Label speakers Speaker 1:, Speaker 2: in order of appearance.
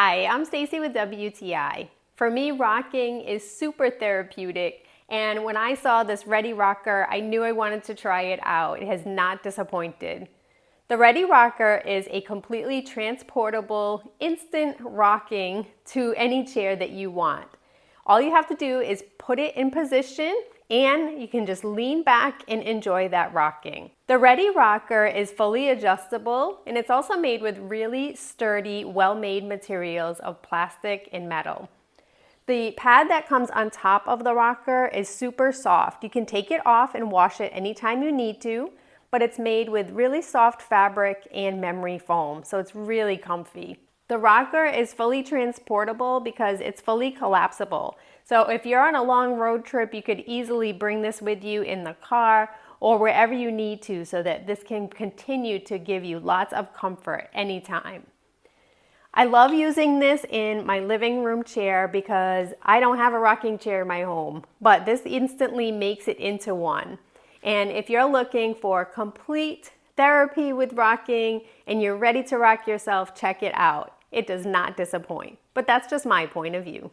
Speaker 1: Hi, I'm Stacy with WTI. For me, rocking is super therapeutic, and when I saw this Ready Rocker, I knew I wanted to try it out. It has not disappointed. The Ready Rocker is a completely transportable, instant rocking to any chair that you want. All you have to do is put it in position and you can just lean back and enjoy that rocking. The Ready Rocker is fully adjustable and it's also made with really sturdy, well-made materials of plastic and metal. The pad that comes on top of the rocker is super soft. You can take it off and wash it anytime you need to, but it's made with really soft fabric and memory foam, so it's really comfy. The rocker is fully transportable because it's fully collapsible. So if you're on a long road trip, you could easily bring this with you in the car or wherever you need to so that this can continue to give you lots of comfort anytime. I love using this in my living room chair because I don't have a rocking chair in my home, but this instantly makes it into one. And if you're looking for complete therapy with rocking and you're ready to rock yourself, check it out. It does not disappoint, but that's just my point of view.